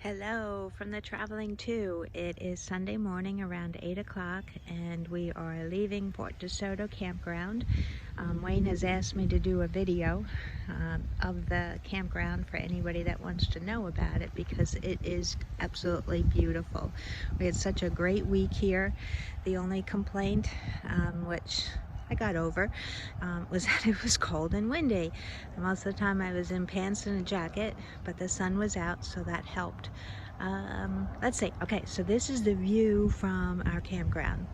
Hello from the Traveling 2. It is Sunday morning around 8 o'clock and we are leaving for DeSoto Campground. Wayne has asked me to do a video of the campground for anybody that wants to know about it because it is absolutely beautiful. We had such a great week here. The only complaint, which I got over, was that it was cold and windy. Most of the time I was in pants and a jacket, but the sun was out, so that helped. Let's see. Okay, so this is the view from our campground.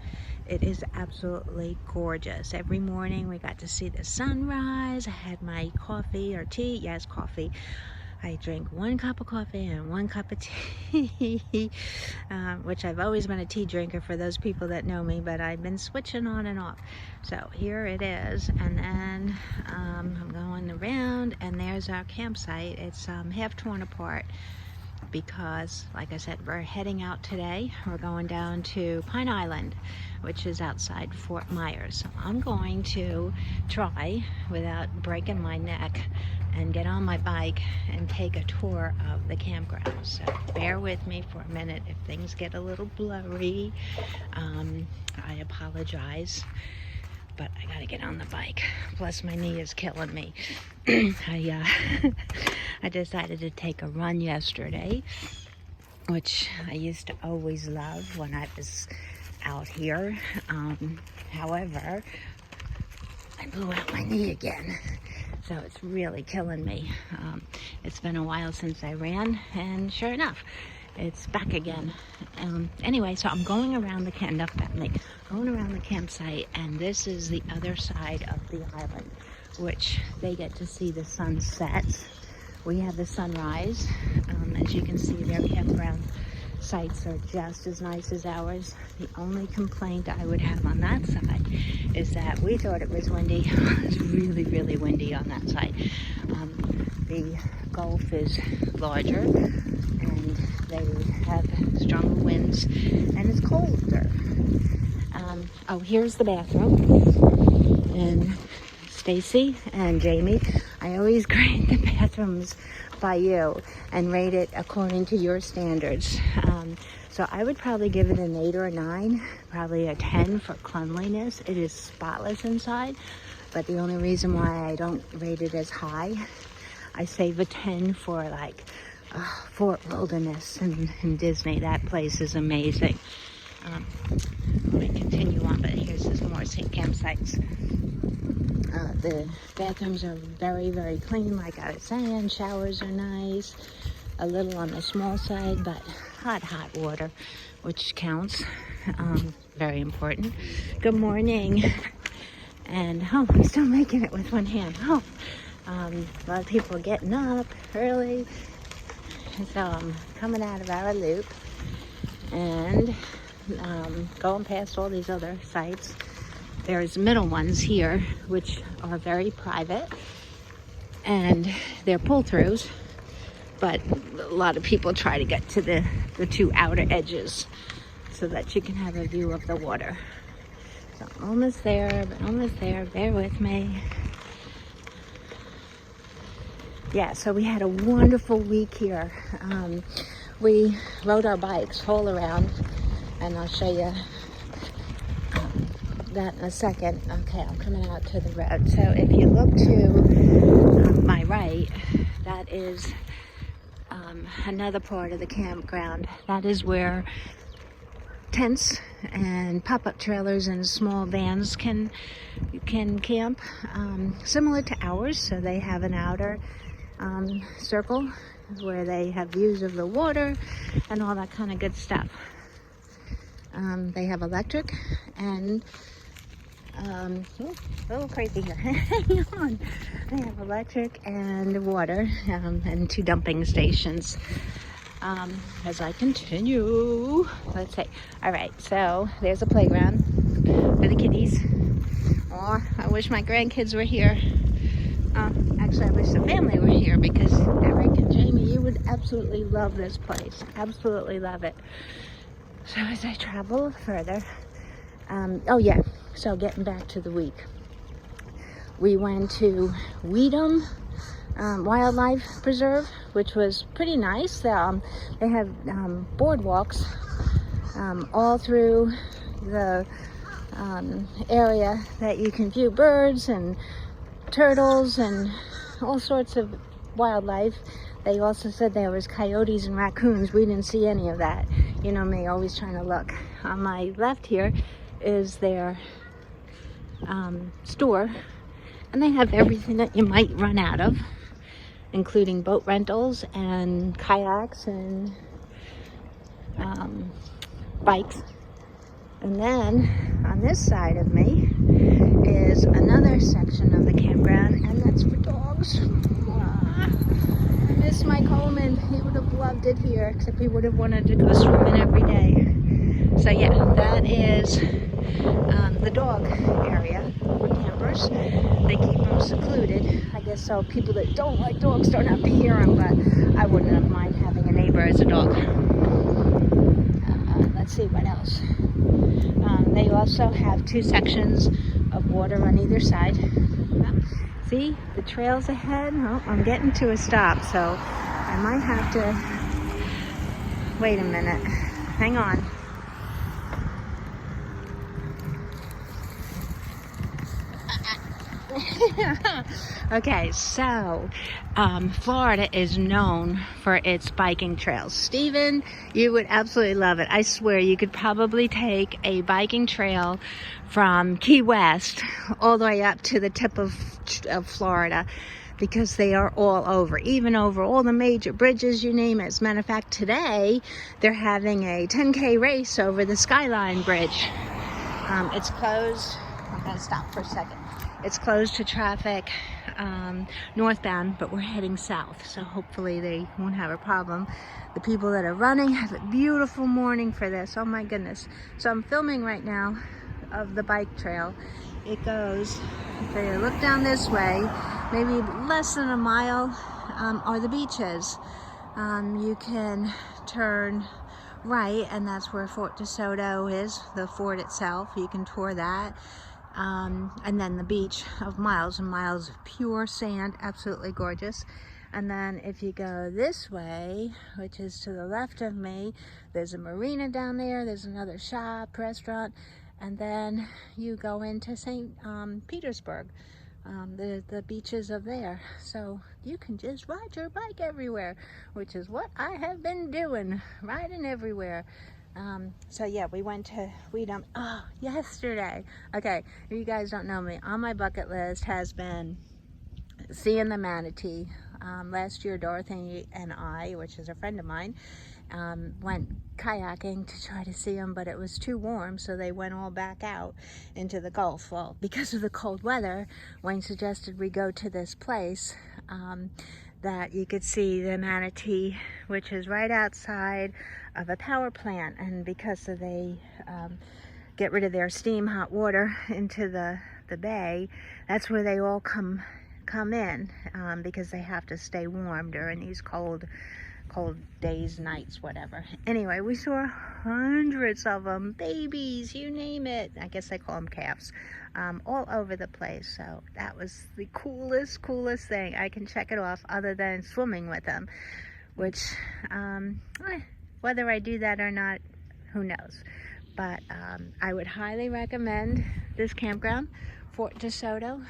It is absolutely gorgeous. Every morning we got to see the sunrise. I had my coffee or tea. Yes, coffee. I drink 1 cup of coffee and 1 cup of tea, which I've always been a tea drinker for those people that know me, but I've been switching on and off. So here it is, and then I'm going around, and there's our campsite. It's half torn apart because, like I said, we're heading out today. We're going down to Pine Island, which is outside Fort Myers. So I'm going to try, without breaking my neck, and get on my bike and take a tour of the campground. So bear with me for a minute if things get a little blurry. I apologize, but I gotta get on the bike. Plus my knee is killing me. I decided to take a run yesterday, which I used to always love when I was out here. However, I blew out my knee again. So it's really killing me. It's been a while since I ran, and sure enough, it's back again. Anyway, so I'm going around the campsite, and this is the other side of the island, which they get to see the sunset. We have the sunrise. As you can see, their campground sites are just as nice as ours. The only complaint I would have on that side is that we thought it was windy. It's really, really windy on that side. The Gulf is larger and they have stronger winds, and it's colder. Oh, here's the bathroom. And Stacy and Jamie, I always grade the bathrooms by you and rate it according to your standards. So I would probably give it an 8 or a 9, probably a 10 for cleanliness. It is spotless inside, but the only reason why I don't rate it as high, I save a 10 for like Fort Wilderness and Disney. That place is amazing. Let me continue on, but here's some more campsites. The bathrooms are very, very clean, like I was saying. Showers are nice, a little on the small side, but hot water, which counts. Very important. Good morning. And I'm still making it with one hand. A lot of people are getting up early. So I'm coming out of our loop and going past all these other sites. There's middle ones here, which are very private, and they're pull-throughs, but a lot of people try to get to the 2 outer edges so that you can have a view of the water. So I'm almost there, bear with me. Yeah, so we had a wonderful week here. We rode our bikes all around, and I'll show you that in a second. Okay, I'm coming out to the road. So if you look to my right, that is another part of the campground. That is where tents and pop-up trailers and small vans can camp, similar to ours. So they have an outer circle where they have views of the water and all that kind of good stuff. They have electric and a little crazy here. Hang on. They have electric and water and 2 dumping stations. As I continue, let's see. All right, so there's a playground for the kiddies. Oh, I wish my grandkids were here. Actually, I wish the family were here because Eric and Jamie, you would absolutely love this place. Absolutely love it. So as I travel further, so getting back to the week, we went to Weedham, wildlife preserve, which was pretty nice. They have boardwalks all through the area that you can view birds and turtles and all sorts of wildlife. They also said there was coyotes and raccoons. We didn't see any of that. You know me, always trying to look. On my left here is their store, and they have everything that you might run out of, including boat rentals and kayaks and bikes. And then on this side of me is another section of the campground, and that's for dogs. I miss Mike Holman. He would have loved it here, except he would have wanted to go swimming every day. So yeah, that is the dog area for campers. They keep them secluded, I guess, so people that don't like dogs don't have to hear them, but I wouldn't have mind having a neighbor as a dog. Let's see what else. They also have 2 sections of water on either side. See, the trails ahead. Oh, I'm getting to a stop, so I might have to wait a minute. Hang on. Okay, so Florida is known for its biking trails. Steven, you would absolutely love it. I swear you could probably take a biking trail from Key West all the way up to the tip of Florida, because they are all over, even over all the major bridges, you name it. As a matter of fact, today they're having a 10K race over the Skyline Bridge. It's closed. I'm going to stop for a second. It's closed to traffic northbound, but we're heading south, so hopefully they won't have a problem. The people that are running have a beautiful morning for this. Oh my goodness. So I'm filming right now of the bike trail. It goes, if you look down this way, maybe less than a mile are the beaches. You can turn right, and that's where Fort DeSoto is, the fort itself. You can tour that. And then the beach of miles and miles of pure sand, absolutely gorgeous. And then if you go this way, which is to the left of me, there's a marina down there, there's another shop, restaurant, and then you go into St. Petersburg, the beaches of there. So you can just ride your bike everywhere, which is what I have been doing, riding everywhere. So yeah, we went to Weedham yesterday. Okay, if you guys don't know me, on my bucket list has been seeing the manatee. Last year, Dorothy and I, which is a friend of mine, went kayaking to try to see them, but it was too warm, so they went all back out into the Gulf. Well, because of the cold weather, Wayne suggested we go to this place that you could see the manatee, which is right outside of a power plant. And because they get rid of their steam hot water into the bay, that's where they all come in, because they have to stay warm during these cold days, nights, whatever. Anyway, we saw hundreds of them, babies, you name it. I guess they call them calves, all over the place. So that was the coolest thing. I can check it off, other than swimming with them, which whether I do that or not, who knows. But I would highly recommend this campground, Fort DeSoto.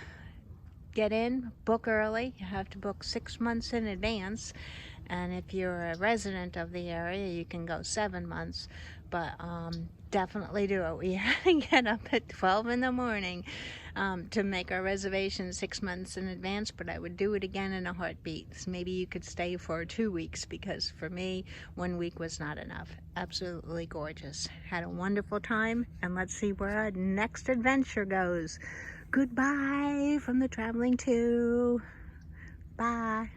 Get in, book early. You have to book 6 months in advance. And if you're a resident of the area, you can go 7 months. But definitely do it. We had to get up at 12 in the morning to make our reservation 6 months in advance, but I would do it again in a heartbeat. So maybe you could stay for 2 weeks, because for me, 1 week was not enough. Absolutely gorgeous. Had a wonderful time, and let's see where our next adventure goes. Goodbye from the Traveling 2. Bye.